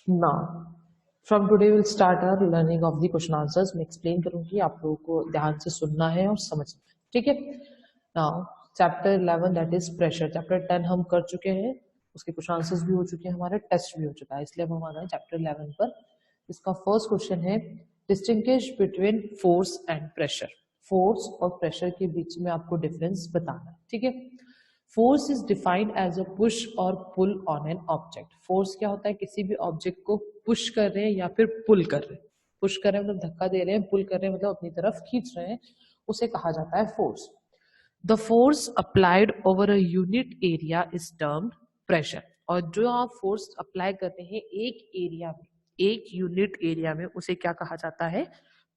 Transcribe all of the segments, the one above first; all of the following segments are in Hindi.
Now, from today we'll start our learning of the question answers. मैं एक्सप्लेन करूंगी, आप लोगों को ध्यान से सुनना है और समझना है, ठीक है। Now chapter 11 that is pressure. Chapter 10 हम कर चुके हैं, उसके कुछ आंसर्स भी हो चुके हैं, हमारे टेस्ट भी हो चुका है, इसलिए अब हम आ गए चैप्टर 11 पर। इसका फर्स्ट क्वेश्चन है distinguish between force and pressure. Force और प्रेशर के बीच में आपको डिफरेंस बताना है, ठीक है। Force is defined as a push और pull on an object. Force क्या होता है, किसी भी ऑब्जेक्ट को पुश कर रहे हैं या फिर पुल कर रहे हैं। पुश कर रहे हैं मतलब धक्का दे रहे हैं, पुल कर रहे हैं मतलब अपनी तरफ खींच रहे हैं, उसे कहा जाता है force. The force applied over a unit area is termed pressure. और जो आप फोर्स अप्लाई करते हैं एक एरिया में, एक यूनिट एरिया में, उसे क्या कहा जाता है,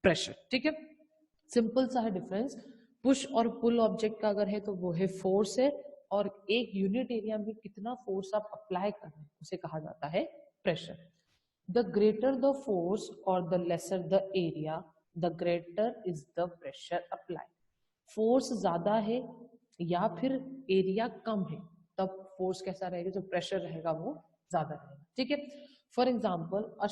प्रेशर, ठीक है। सिंपल सा है डिफरेंस। पुश और पुल ऑब्जेक्ट का अगर है तो वो है फोर्स है, और एक यूनिट एरिया में कितना फोर्स आप अप्लाई कर रहे हैं उसे कहा जाता है pressure. The greater the force और the lesser the area, the greater is the pressure apply. Force ज्यादा है या फिर एरिया कम है, तब फोर्स कैसा रहेगा, जो प्रेशर रहेगा वो ज्यादा रहेगा, ठीक है। For example a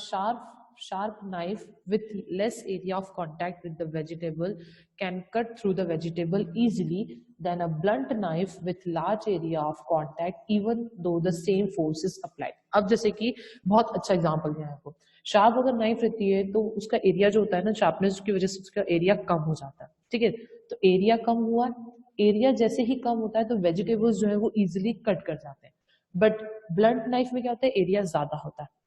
sharp knife with less area of contact with the vegetable can cut through the vegetable easily than a blunt knife with large area of contact even though the same force is applied। अब जैसे कि बहुत अच्छा एग्जांपल दिया है आपको, शार्प अगर नाइफ रहती है तो उसका एरिया जो होता है ना, शार्पनेस की वजह से उसका एरिया कम हो जाता है, ठीक है। तो एरिया कम हुआ, एरिया जैसे ही कम होता है तो वेजिटेबल्स जो है वो इजिली कट कर जाते हैं। बट ब्लंट नाइफ में क्या होता है, एरिया ज्यादा होता है,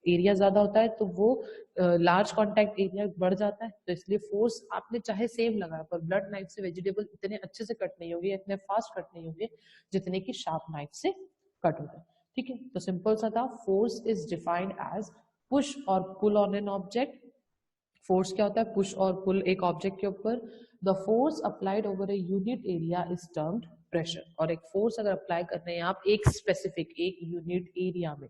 एरिया ज्यादा होता है तो वो लार्ज कॉन्टैक्ट एरिया बढ़ जाता है, तो इसलिए फोर्स आपने चाहे सेम लगाया पर ब्लंट नाइफ से वेजिटेबल इतने अच्छे से कट नहीं होंगे, इतने फास्ट कट नहीं होंगे जितने की शार्प नाइफ से कट होता है, ठीक है। तो सिंपल सा था, force is defined as push और pull on an object. Force क्या होता है, पुश और पुल एक ऑब्जेक्ट के ऊपर। The force applied over a unit area is termed pressure. और एक फोर्स अगर अप्लाई कर रहे हैं आप एक स्पेसिफिक एक यूनिट एरिया में,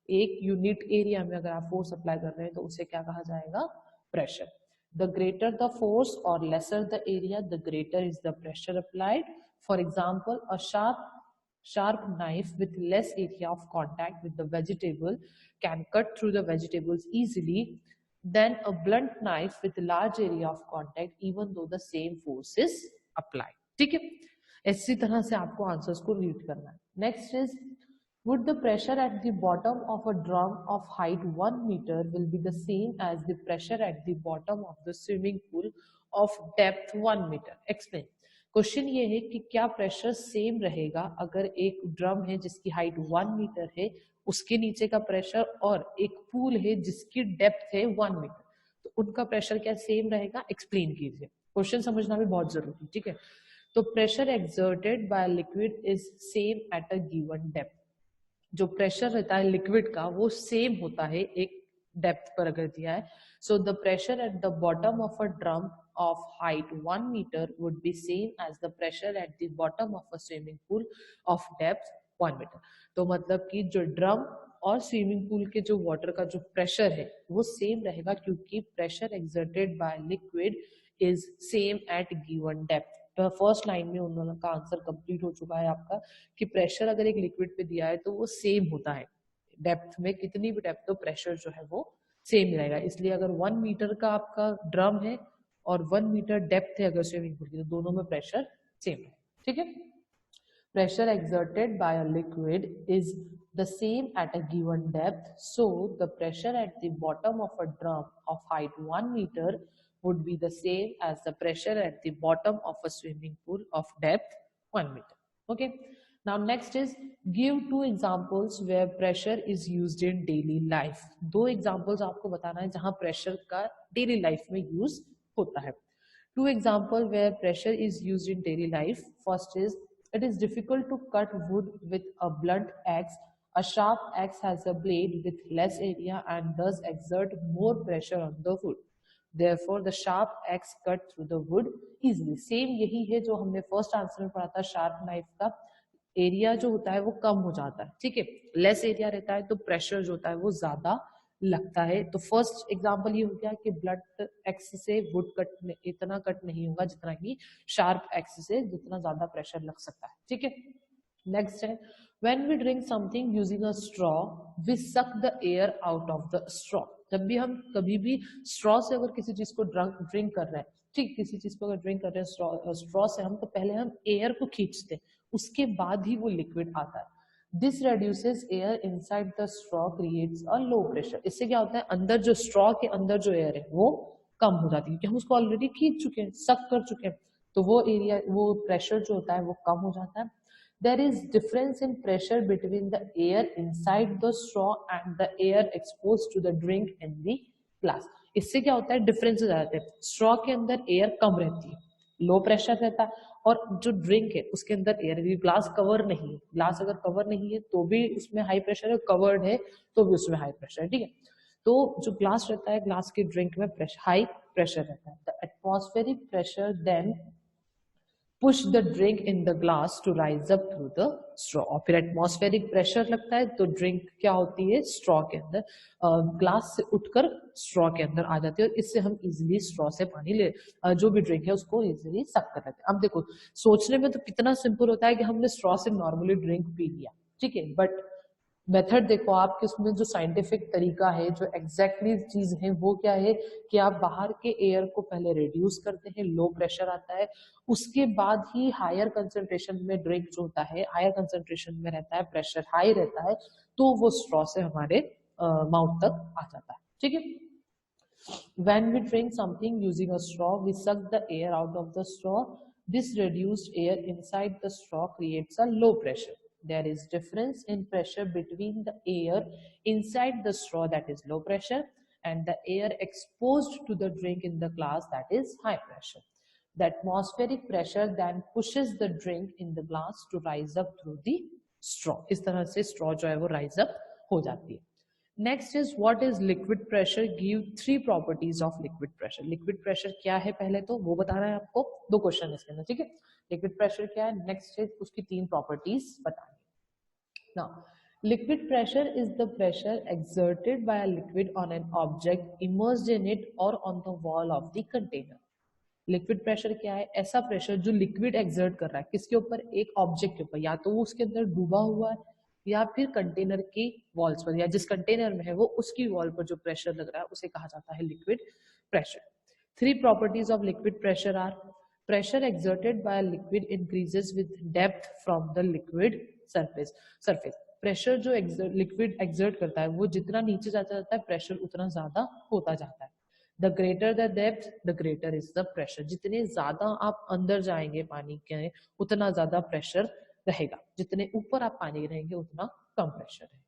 एक यूनिट एरिया में अगर आप फोर्स अप्लाई कर रहे हैं तो उसे क्या कहा जाएगा, pressure. The greater the force और lesser the area, the greater is the pressure applied. For example a sharp knife with less area of contact with the vegetable can cut through the vegetables easily than a blunt knife with large area of contact even though the same force is applied, ठीक है। इसी तरह से आपको आंसर्स को रीड करना है। Next is would the pressure at the bottom of a drum of height 1 meter will be the same as the pressure at the bottom of the swimming pool of depth 1 meter? Explain। Question ये है कि क्या प्रेशर सेम रहेगा अगर एक ड्रम है जिसकी हाइट 1 मीटर है, उसके नीचे का प्रेशर, और एक पूल है जिसकी डेप्थ है 1 मीटर, तो उनका प्रेशर क्या सेम रहेगा, एक्सप्लेन कीजिए। क्वेश्चन समझना भी बहुत जरूरी है, ठीक है। तो pressure exerted by liquid is same at a given depth. जो प्रेशर रहता है लिक्विड का वो सेम होता है एक डेप्थ पर अगर दिया है। So the pressure at the bottom of a drum of height 1 meter would be same as the pressure at the bottom of a swimming pool of depth 1 meter। तो मतलब कि जो ड्रम और स्विमिंग पूल के जो वाटर का जो प्रेशर है वो सेम रहेगा, क्योंकि pressure exerted by liquid is same at given depth. तो फर्स्ट लाइन में उन्होंने का आंसर कंप्लीट हो चुका है आपका, कि प्रेशर अगर एक लिक्विड पे दिया है तो वो सेम होता है डेप्थ में, कितनी भी डेप्थ हो प्रेशर जो है वो सेम रहेगा। इसलिए अगर 1 मीटर का आपका ड्रम है और 1 मीटर डेप्थ है अगर स्विमिंग पूल की, तो दोनों में प्रेशर सेम है, ठीक है। Pressure exerted by a liquid is the same at a given depth, so the pressure at the bottom of a drum of height 1 meter would be the same as the pressure at the bottom of a swimming pool of depth 1 meter। Okay, now next is give two examples where pressure is used in daily life। दो examples आपको बताना है जहां pressure का daily life में use होता है। Two examples where pressure is used in daily life। First is it is difficult to cut wood with a blunt axe। A sharp axe has a blade with less area and does exert more pressure on the wood। Therefore, the sharp axe cut through the wood easily। Same यही है जो हमने फर्स्ट आंसर में पढ़ा था, शार्प नाइफ का एरिया जो होता है वो कम हो जाता है, ठीक है। लेस एरिया रहता है तो प्रेशर जो होता है वो ज्यादा लगता है। तो फर्स्ट एग्जांपल ये हो गया कि ब्लंट एक्स से वुड कट इतना कट नहीं होगा जितना कि शार्प एक्स से जितना ज्यादा प्रेशर लग सकता है, ठीक है। नेक्स्ट है When we drink something using a straw, we suck the air out of the straw. जब भी हम कभी भी straw से अगर किसी चीज को ड्रिंक कर रहे हैं, ठीक, किसी चीज को अगर ड्रिंक कर रहे हैं straw से हम, तो पहले हम एयर को खींचते हैं, उसके बाद ही वो लिक्विड आता है. This reduces air inside the straw, creates a low pressure. इससे क्या होता है, अंदर जो straw के अंदर जो एयर है वो कम हो जाती है, क्योंकि हम उसको ऑलरेडी खींच चुके हैं, सक कर चुके हैं, तो वो एरिया, वो प्रेशर जो होता है वो कम हो जाता है. There is difference in pressure between the air inside the straw and the air exposed to the drink in the glass. इससे क्या होता है, डिफरेंस हो जाते हैं. स्ट्रॉ के अंदर एयर कम रहती है, लो प्रेशर रहता है, और जो ड्रिंक है उसके अंदर एयर, ग्लास कवर नहीं है, ग्लास अगर कवर नहीं है तो भी उसमें हाई प्रेशर है, कवर्ड है तो भी उसमें हाई प्रेशर है, ठीक है. तो जो ग्लास रहता है, ग्लास की ड्रिंक में हाई प्रेशर रहता है. The atmospheric pressure then push the drink in the glass to rise up through the straw. और फिर एटमॉस्फेरिक प्रेशर लगता है तो ड्रिंक क्या होती है, स्ट्रॉ के अंदर, ग्लास से उठकर स्ट्रॉ के अंदर आ जाती है, और इससे हम इजिली स्ट्रॉ से पानी ले, जो भी ड्रिंक है उसको इजिली सक कर लेते हैं. अब देखो, सोचने में तो कितना सिंपल होता है कि हमने स्ट्रॉ से नॉर्मली ड्रिंक पी लिया, ठीक है, बट मेथड देखो आप, किसमें जो साइंटिफिक तरीका है, जो एग्जैक्टली चीज है वो क्या है कि आप बाहर के एयर को पहले रिड्यूस करते हैं, लो प्रेशर आता है, उसके बाद ही हायर कंसंट्रेशन में ड्रिंक जो होता है, हायर कंसंट्रेशन में रहता है, प्रेशर हाई रहता है, तो वो स्ट्रॉ से हमारे माउथ तक आ जाता है, ठीक है. When we drink something using a straw, we suck the air out of the straw. This reduced air inside the straw creates a low pressure. There is difference in pressure between the air inside the straw, that is low pressure, and the air exposed to the drink in the glass, that is high pressure. The atmospheric pressure then pushes the drink in the glass to rise up through the straw. इस तरह से straw जो है वो rise up हो जाती है. Next is what is liquid pressure. Give 3 properties of liquid pressure. Liquid pressure क्या है पहले तो वो बताना है आपको, 2 क्वेश्चन इसके अंदर, ठीक है. लिक्विड प्रेशर क्या है, नेक्स्ट है उसकी 3 प्रॉपर्टीज बतानी. Now, liquid pressure is the pressure exerted by a liquid on an object immersed in it or on the wall of the container. Liquid pressure क्या है, ऐसा प्रेशर जो लिक्विड एक्सर्ट कर रहा है किसके ऊपर, एक ऑब्जेक्ट के ऊपर, या तो वो उसके अंदर डूबा हुआ है, या फिर कंटेनर की वॉल्स पर, या जिस कंटेनर में है वो उसकी वॉल पर जो प्रेशर लग रहा है उसे कहा जाता है liquid pressure. 3 properties of liquid pressure are: pressure exerted by liquid increases with depth from the liquid surface. Pressure जो लिक्विड एक्सर्ट करता है वो जितना नीचे जाता जाता है, प्रेशर उतना ज्यादा होता जाता है. The greater the depth, the greater is the pressure. जितने ज्यादा आप अंदर जाएंगे पानी के, उतना ज्यादा प्रेशर रहेगा, जितने ऊपर आप पानी रहेंगे उतना कम प्रेशर है.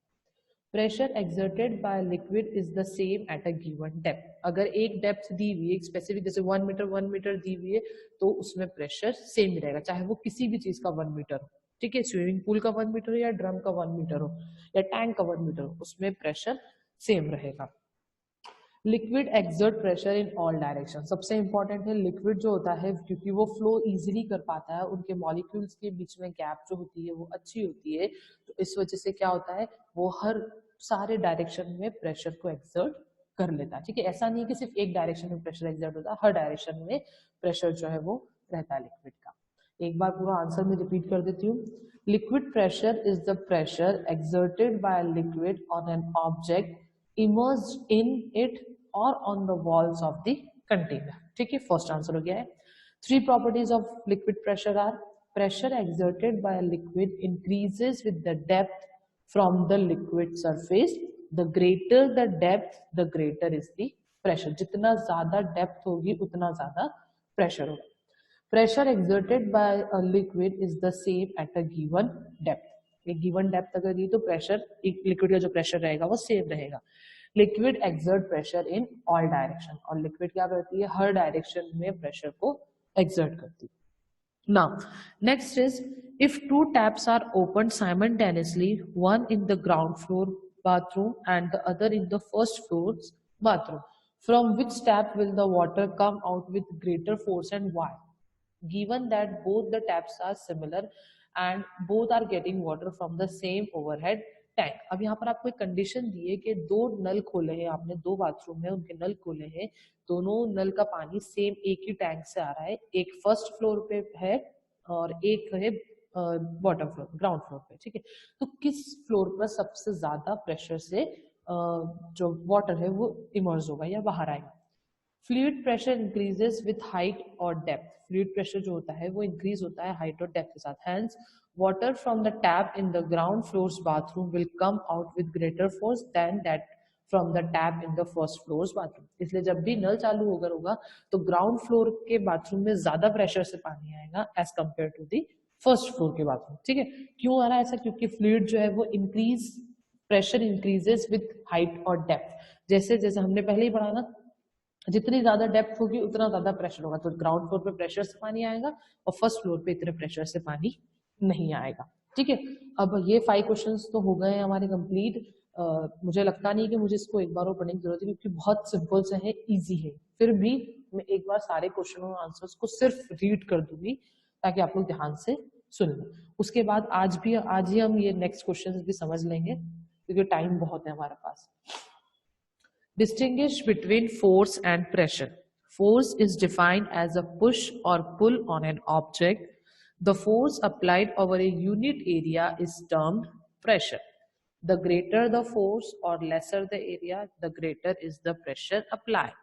Pressure exerted by liquid is the same at a given depth. अगर एक डेप्थ दी हुई है, एक स्पेसिफिक, जैसे 1 मीटर दी हुई है, तो उसमें प्रेशर सेम ही रहेगा, चाहे वो किसी भी चीज का 1 मीटर हो, ठीक है, स्विमिंग पूल का 1 मीटर हो, या ड्रम का 1 मीटर हो, या टैंक का 1 मीटर हो, उसमें प्रेशर सेम रहेगा. Liquid exert pressure in all direction. सबसे इंपॉर्टेंट है लिक्विड जो होता है, क्योंकि वो फ्लो इजीली कर पाता है, उनके मॉलिक्यूल्स के बीच में गैप जो होती है वो अच्छी होती है, तो इस वजह से क्या होता है, वो हर सारे डायरेक्शन में प्रेशर को एक्सर्ट कर लेता है, ठीक है. ऐसा नहीं कि सिर्फ एक डायरेक्शन में प्रेशर एक्सर्ट होता है, हर डायरेक्शन में प्रेशर जो है वो रहता है लिक्विड का. एक बार पूरा आंसर में रिपीट कर देती हूँ. Liquid pressure is the pressure exerted by liquid on an object immersed in it or on the walls of the container. ठीक है, फर्स्ट आंसर हो गया है. 3 properties of liquid pressure are: pressure exerted by a liquid increases with the depth from the liquid surface. The greater the depth, the greater is the pressure. जितना ज्यादा डेप्थ होगी उतना ज्यादा प्रेशर होगा. Pressure exerted by a liquid is the same at a given depth. एक गिवन डेप्थ अगर दी तो प्रेशर, लिक्विड का जो प्रेशर रहेगा वो सेम रहेगा. Liquid exert pressure in all direction. और लिक्विड क्या करती है, हर डायरेक्शन में प्रेशर को एक्सर्ट करती है. Now next is, if 2 taps are opened simultaneously, one in the ground floor bathroom and the other in the first floor's bathroom, from which tap will the water come out with greater force and why? Given that both the taps are similar and both are getting water from the same overhead tank. अब यहाँ पर आपको एक कंडीशन दी है कि 2 नल खोले हैं आपने, 2 बाथरूम है उनके नल खोले हैं, दोनों नल का पानी सेम एक ही टैंक से आ रहा है, एक फर्स्ट फ्लोर पे है और एक है बॉटम फ्लोर, ग्राउंड फ्लोर पे, ठीक है। तो किस फ्लोर पर सबसे ज्यादा प्रेशर से जो वाटर है वो इमर्ज होगा या बाहर आएगा। Fluid pressure increases with height और डेप्थ। फ्लूइड प्रेशर जो होता है वो इंक्रीज होता है हाइट और डेप्थ के साथ। Hence water from the tap in the ground floor's bathroom will come out with greater force than that from the tap in the first floor's bathroom. इसलिए जब भी नल चालू होगा तो ग्राउंड फ्लोर के बाथरूम में ज्यादा प्रेशर से पानी आएगा as compare to the first floor के बाथरूम, ठीक है। क्यों आ रहा है ऐसा? क्योंकि फ्लूइड जो है वो increase, pressure increases with height और डेप्थ। जैसे जैसे हमने पहले ही पढ़ा ना, जितनी ज्यादा डेप्थ होगी उतना ज्यादा प्रेशर होगा। तो ग्राउंड फ्लोर पे प्रेशर से पानी आएगा और फर्स्ट फ्लोर पे इतने प्रेशर से पानी नहीं आएगा, ठीक है। अब ये 5 क्वेश्चंस तो हो गए हमारे कंप्लीट। मुझे लगता नहीं कि मुझे इसको एक बार और पढ़ने की जरूरत है क्योंकि बहुत सिंपल से है, इजी है। फिर भी मैं एक बार सारे क्वेश्चन और आंसर्स को सिर्फ रीड कर दूंगी ताकि आप लोग ध्यान से सुन लें। उसके बाद आज ही हम ये नेक्स्ट क्वेश्चन भी समझ लेंगे क्योंकि टाइम बहुत है हमारे पास। Distinguish between force and pressure. Force is defined as a push or pull on an object. The force applied over a unit area is termed pressure. The greater the force or lesser the area, the greater is the pressure applied.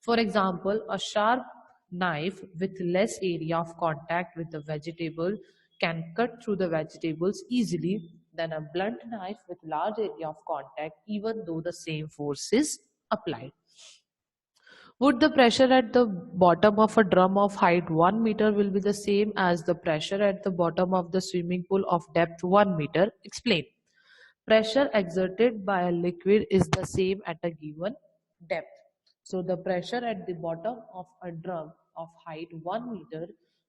For example, a sharp knife with less area of contact with the vegetable can cut through the vegetables easily than a blunt knife with large area of contact, even though the same force is applied. Would the pressure at the bottom of a drum of height 1 meter will be the same as the pressure at the bottom of the swimming pool of depth 1 meter? Explain. Pressure exerted by a liquid is the same at a given depth. So the pressure at the bottom of a drum of height 1 meter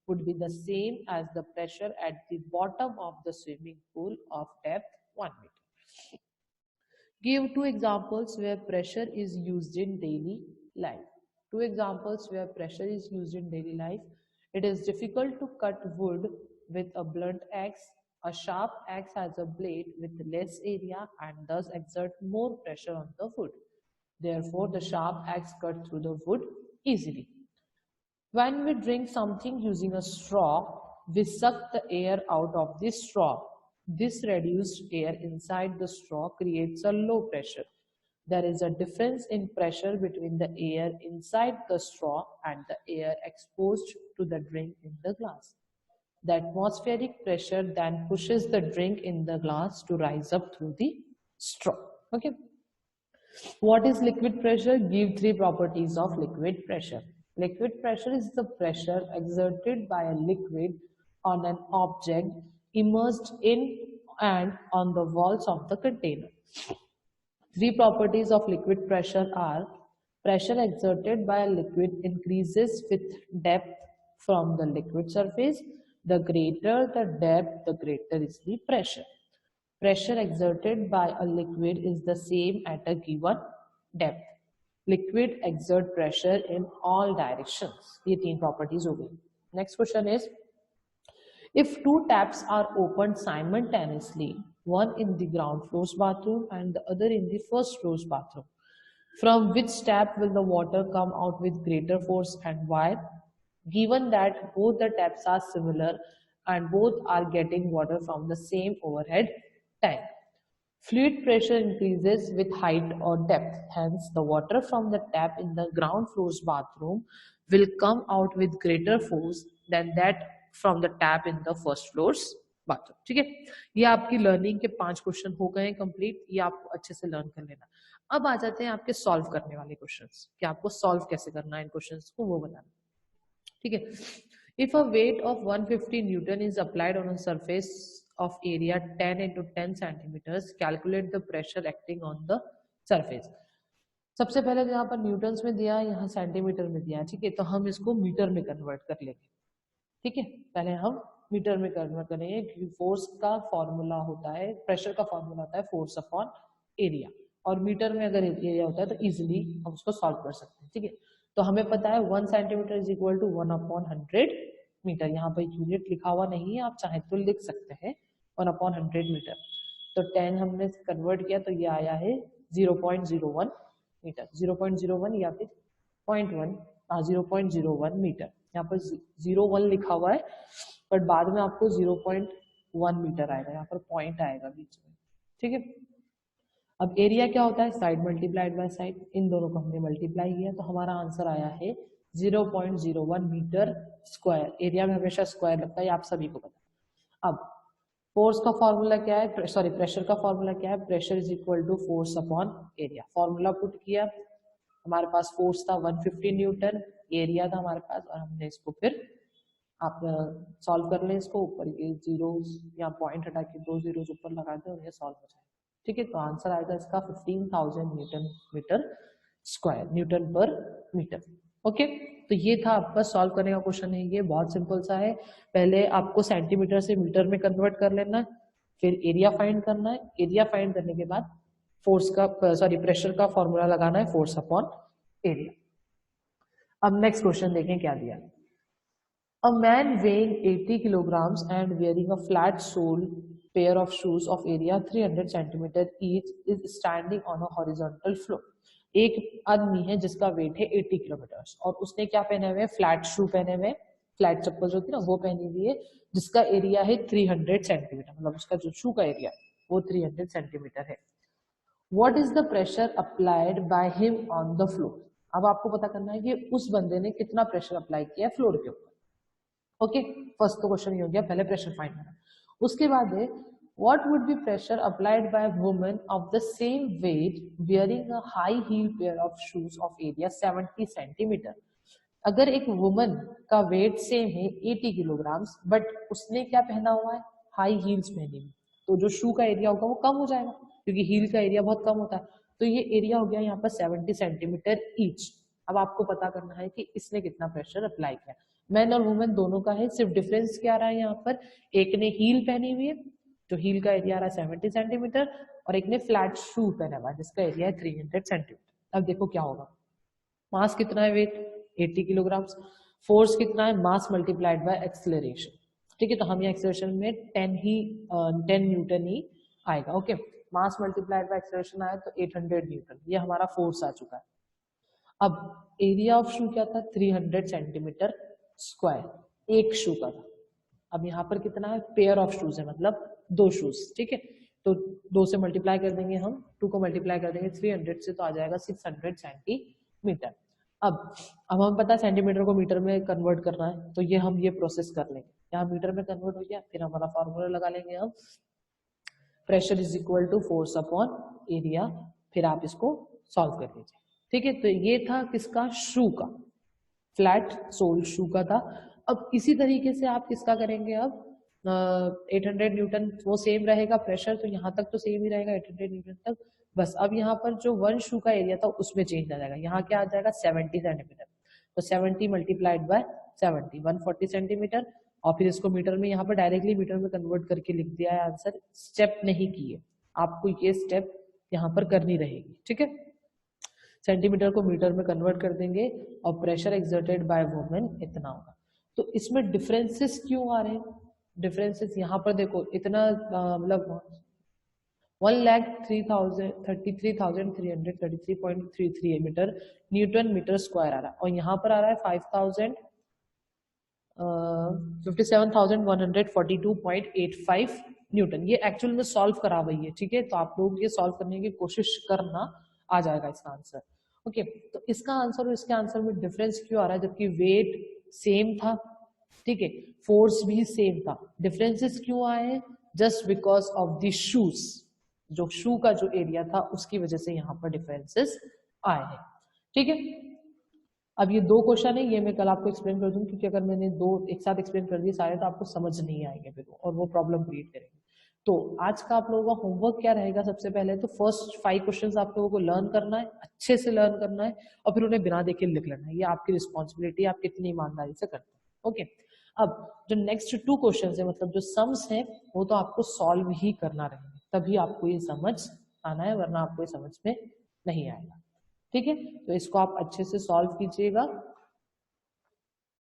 would be the same as the pressure at the bottom of the swimming pool of depth 1 meter. Give 2 examples where pressure is used in daily life. 2 examples where pressure is used in daily life. It is difficult to cut wood with a blunt axe. A sharp axe has a blade with less area and thus exert more pressure on the wood. Therefore, the sharp axe cuts through the wood easily. When we drink something using a straw, we suck the air out of the straw. This reduced air inside the straw creates a low pressure. There is a difference in pressure between the air inside the straw and the air exposed to the drink in the glass. The atmospheric pressure then pushes the drink in the glass to rise up through the straw. Okay. What is liquid pressure? Give 3 properties of liquid pressure. Liquid pressure is the pressure exerted by a liquid on an object immersed in and on the walls of the container. 3 properties of liquid pressure are: pressure exerted by a liquid increases with depth from the liquid surface. The greater the depth, the greater is the pressure. Pressure exerted by a liquid is the same at a given depth. Liquid exert pressure in all directions. ये 3 properties हो गई. Next question is, if 2 taps are opened simultaneously, one in the ground floor's bathroom and the other in the first floor's bathroom, from which tap will the water come out with greater force and why? Given that both the taps are similar and both are getting water from the same overhead tank. Fluid pressure increases with height or depth. Hence, the water from the tap in the ground floor's bathroom will come out with greater force than that from the tap in the first floor's bathroom. ठीक है, ये आपकी लर्निंग के 5 क्वेश्चन हो गए कंप्लीट। ये आपको अच्छे से लर्न कर लेना। अब आ जाते हैं आपके सॉल्व करने वाले क्वेश्चंस कि आपको सॉल्व कैसे करना है इन क्वेश्चंस को, वो बताना। ठीक है, if a weight of 150 Newton is applied on a surface of area 10 into 10 centimeters, calculate the pressure acting on the surface. सबसे पहले यहाँ पर न्यूटन्स में दिया, यहाँ सेंटीमीटर में दिया, ठीक है। तो हम इसको मीटर में कन्वर्ट कर लेंगे, ठीक है। पहले हम मीटर में कन्वर्ट करेंगे क्योंकि फोर्स का फॉर्मूला होता है, प्रेशर का फॉर्मूला होता है फोर्स अपॉन एरिया, और मीटर में अगर एरिया होता है तो इजिली हम उसको सॉल्व कर सकते हैं, ठीक है। तो हमें पता है 1 centimetre is equal to 1/100 metre. यहाँ पर यूनिट लिखा हुआ नहीं है, आप चाहे तो लिख सकते हैं 1/100 मीटर। तो 10 हमने कन्वर्ट किया तो ये आया है 0.01 मीटर, 0.01 या फिर 0.1 मीटर। यहाँ पर 01 लिखा हुआ है बट बाद में आपको 0.1 मीटर आएगा, यहाँ पर पॉइंट आएगा बीच में, ठीक है। अब एरिया क्या होता है, साइड मल्टीप्लाइड बाय साइड, इन दोनों को हमने मल्टीप्लाई किया तो हमारा आंसर आया है 0.01 मीटर स्क्वायर। एरिया में हमेशा स्क्वायर लगता है, आप सभी को पता है। अब फोर्स का फॉर्मूला क्या है, सॉरी प्रेशर का फॉर्मूला क्या है, pressure is equal to force upon area. Formula put किया, हमारे पास फोर्स था 150 न्यूटन, एरिया था हमारे पास, और हमने इसको फिर आप सॉल्व कर लें इसको, ऊपर ये जीरोस या पॉइंट हटा के 2 जीरोस ऊपर लगा दें और ये सॉल्व हो जाए, ठीक है। तो आंसर आएगा इसका 15,000 न्यूटन मीटर स्क्वायर, न्यूटन पर मीटर। ओके, तो ये था आपका सॉल्व करने का क्वेश्चन है, ये बहुत सिंपल सा है। पहले आपको सेंटीमीटर से मीटर में कन्वर्ट कर लेना है, फिर एरिया फाइंड करना है, एरिया फाइंड करने के बाद फोर्स का सॉरी प्रेशर का फॉर्मूला लगाना है, फोर्स अपॉन एरिया। अब नेक्स्ट क्वेश्चन देखें क्या दिया। A man weighing 80 kilograms and wearing a flat sole pair of shoes of area 300 centimeter each is standing on a horizontal floor. एक आदमी है जिसका वेट है 80 किलोमीटर और उसने क्या पहने हुए, फ्लैट शू पहने हुए, फ्लैट चप्पल जो होती है ना वो पहनी हुई है, जिसका एरिया है 300 सेंटीमीटर, मतलब उसका जो शू का एरिया वो 300 सेंटीमीटर है। What is the pressure applied by him on the floor? अब आपको पता करना है कि उस बंदे ने कितना प्रेशर अप्लाई किया है फ्लोर के ऊपर। ओके, फर्स्ट तो क्वेश्चन ये हो गया, पहले प्रेशर फाइंड करना। उसके बाद है what would be pressure applied by woman of the same weight wearing a high heel pair of shoes of area 70 centimetre. अगर एक वुमन का वेट सेम है 80 किलोग्राम, बट उसने क्या पहना हुआ है, हाई हील्स पहनी हुई, तो जो शू का एरिया होगा वो कम हो जाएगा क्योंकि हील का एरिया बहुत कम होता है। तो ये एरिया हो गया यहाँ पर 70 सेंटीमीटर ईच। अब आपको पता करना है कि इसने कितना प्रेशर अप्लाई किया। मैन और वुमेन दोनों का है, सिर्फ डिफरेंस क्या आ रहा है यहाँ पर, एक ने हील पहनी हुई है तो हील का एरिया आ रहा है 70 सेंटीमीटर और एक ने फ्लैट शू पहना हुआ है जिसका एरिया है 300 सेंटीमीटर। अब देखो क्या होगा, मास कितना है, वेट 80 किलोग्राम, फोर्स कितना है, मास मल्टीप्लाइड बाय एक्सेलरेशन, ठीक है। तो हम यहाँ एक्सेलरेशन में 10 न्यूटन ही आएगा। Okay, mass multiplied by acceleration आया तो 800 न्यूटन, ये हमारा फोर्स आ चुका है। अब एरिया ऑफ शू क्या था, 300 सेंटीमीटर स्क्वायर, एक शू का था। अब यहाँ पर कितना है, पेयर ऑफ शूज है, मतलब 2 शूज, ठीक है। तो 2 से मल्टीप्लाई कर देंगे हम, 2 को मल्टीप्लाई कर देंगे 300 से तो आ जाएगा 600 सेंटीमीटर। अब हमें पता है सेंटीमीटर को मीटर में कन्वर्ट करना है, तो ये हम ये प्रोसेस कर लेंगे। यहाँ मीटर में कन्वर्ट हो गया, फिर हमारा फॉर्मूला लगा लेंगे हम, pressure is equal to force upon area, फिर आप इसको सॉल्व कर लीजिए, ठीक है। तो ये था किसका, शू का, फ्लैट सोल शू का था। अब इसी तरीके से आप किसका करेंगे, अब 800 न्यूटन वो सेम रहेगा प्रेशर, तो यहाँ तक तो सेम ही रहेगा 800 न्यूटन तक, बस अब यहाँ पर जो 1 शू का एरिया था उसमें चेंज आ जाएगा, यहाँ क्या आ जाएगा 70 सेंटीमीटर, तो 70 मल्टीप्लाइड बाय 70 140 सेंटीमीटर, और फिर इसको मीटर में यहाँ पर डायरेक्टली मीटर में कन्वर्ट करके लिख दिया है आंसर, स्टेप नहीं किए, आपको ये स्टेप यहाँ पर करनी रहेगी, ठीक है। सेंटीमीटर को मीटर में कन्वर्ट कर देंगे और प्रेशर एक्सर्टेड बाय वुमेन इतना होगा। तो इसमें डिफरेंसेस क्यों आ रहे हैं, डिफरेंसेस यहाँ पर देखो इतना मतलब 1,33,333.33 मीटर न्यूटन मीटर स्क्वायर आ रहा है, और यहाँ पर आ रहा है 57,142.85 न्यूटन। ये एक्चुअल में सॉल्व करा हुई है, ठीक है। तो आप लोग ये सॉल्व करने की कोशिश करना, आ जाएगा इसका आंसर। ओके, तो इसका आंसर और इसके आंसर में डिफरेंस क्यों आ रहा है, जबकि वेट सेम था, ठीक है, फोर्स भी सेम था, डिफरेंसेस क्यों आए, just because of the shoes, जो शू का जो एरिया था उसकी वजह से यहाँ पर डिफरेंसेस आए हैं, ठीक है। अब ये 2 क्वेश्चन है, ये मैं कल आपको एक्सप्लेन कर दूं, क्योंकि अगर मैंने 2 एक साथ एक्सप्लेन कर दिए सारे तो आपको समझ नहीं आएंगे फिर और वो प्रॉब्लम क्रिएट करेंगे। तो आज का आप लोगों का होमवर्क क्या रहेगा, सबसे पहले तो फर्स्ट 5 क्वेश्चंस आप लोगों को लर्न करना है, अच्छे से लर्न करना है, और फिर उन्हें बिना देखे लिख लेना है, ये आपकी रिस्पॉन्सिबिलिटी, आप कितनी ईमानदारी से करते हैं। ओके, अब जो नेक्स्ट 2 क्वेश्चंस है, मतलब जो सम्स है, वो तो आपको सॉल्व ही करना रहेगा, तभी आपको ये समझ आना है, वरना आपको ये समझ में नहीं आएगा, ठीक है। तो इसको आप अच्छे से सॉल्व कीजिएगा